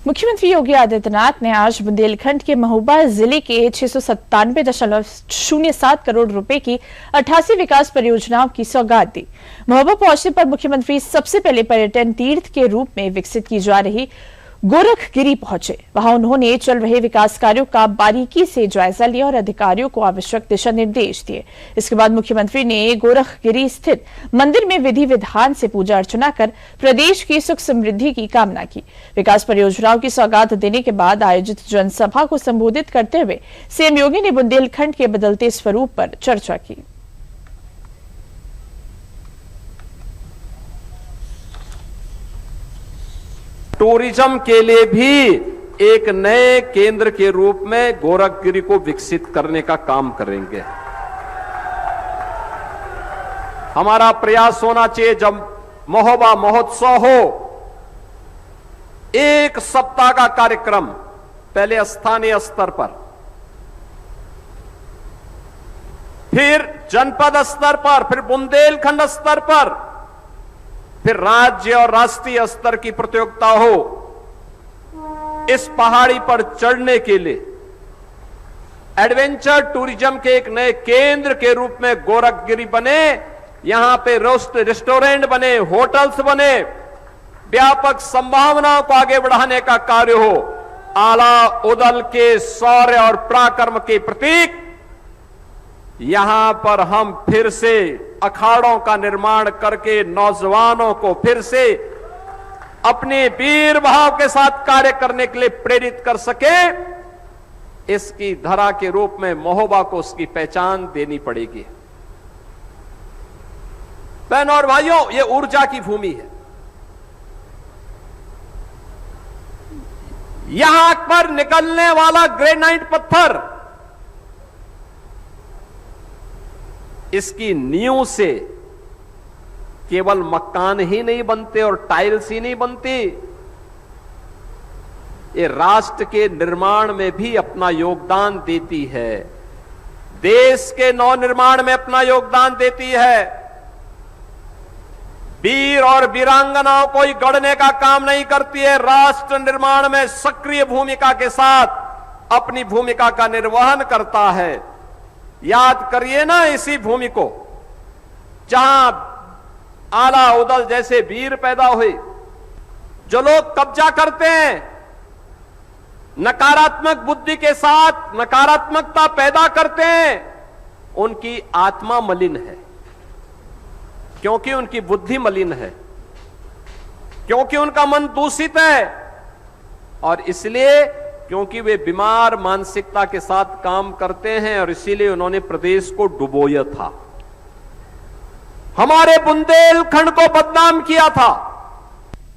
मुख्यमंत्री योगी आदित्यनाथ ने आज बुंदेलखंड के महोबा जिले के 697.07 करोड़ रुपए की 88 विकास परियोजनाओं की सौगात दी। महोबा पहुंचने पर मुख्यमंत्री सबसे पहले पर्यटन तीर्थ के रूप में विकसित की जा रही गोरखगिरी पहुंचे। वहां उन्होंने चल रहे विकास कार्यों का बारीकी से जायजा लिया और अधिकारियों को आवश्यक दिशा निर्देश दिए। इसके बाद मुख्यमंत्री ने गोरखगिरी स्थित मंदिर में विधि विधान से पूजा अर्चना कर प्रदेश की सुख समृद्धि की कामना की। विकास परियोजनाओं की सौगात देने के बाद आयोजित जनसभा को संबोधित करते हुए सीएम योगी ने बुंदेलखंड के बदलते स्वरूप पर चर्चा की। टूरिज्म के लिए भी एक नए केंद्र के रूप में गोरखगिरी को विकसित करने का काम करेंगे। हमारा प्रयास होना चाहिए, जब महोबा महोत्सव हो, एक सप्ताह का कार्यक्रम पहले स्थानीय स्तर पर, फिर जनपद स्तर पर, फिर बुंदेलखंड स्तर पर, फिर राज्य और राष्ट्रीय स्तर की प्रतियोगिता हो। इस पहाड़ी पर चढ़ने के लिए एडवेंचर टूरिज्म के एक नए केंद्र के रूप में गोरखगिरी बने। यहां पे रेस्टोरेंट बने, होटल्स बने, व्यापक संभावनाओं को आगे बढ़ाने का कार्य हो। आला उदल के शौर्य और पराक्रम के प्रतीक यहां पर हम फिर से अखाड़ों का निर्माण करके नौजवानों को फिर से अपने वीर भाव के साथ कार्य करने के लिए प्रेरित कर सके, इसकी धरा के रूप में महोबा को उसकी पहचान देनी पड़ेगी। बहनों और भाइयों, ये ऊर्जा की भूमि है। यहां पर निकलने वाला ग्रेनाइट पत्थर, इसकी नींव से केवल मकान ही नहीं बनते और टाइल्स ही नहीं बनती, ये राष्ट्र के निर्माण में भी अपना योगदान देती है, देश के नवनिर्माण में अपना योगदान देती है। वीर और वीरांगनाओं को ही गढ़ने का काम नहीं करती है, राष्ट्र निर्माण में सक्रिय भूमिका के साथ अपनी भूमिका का निर्वहन करता है। याद करिए ना इसी भूमि को, जहां आला उदल जैसे वीर पैदा हुए। जो लोग कब्जा करते हैं, नकारात्मक बुद्धि के साथ नकारात्मकता पैदा करते हैं, उनकी आत्मा मलिन है, क्योंकि उनकी बुद्धि मलिन है, क्योंकि उनका मन दूषित है, और इसलिए क्योंकि वे बीमार मानसिकता के साथ काम करते हैं, और इसीलिए उन्होंने प्रदेश को डुबोया था, हमारे बुंदेलखंड को बदनाम किया था।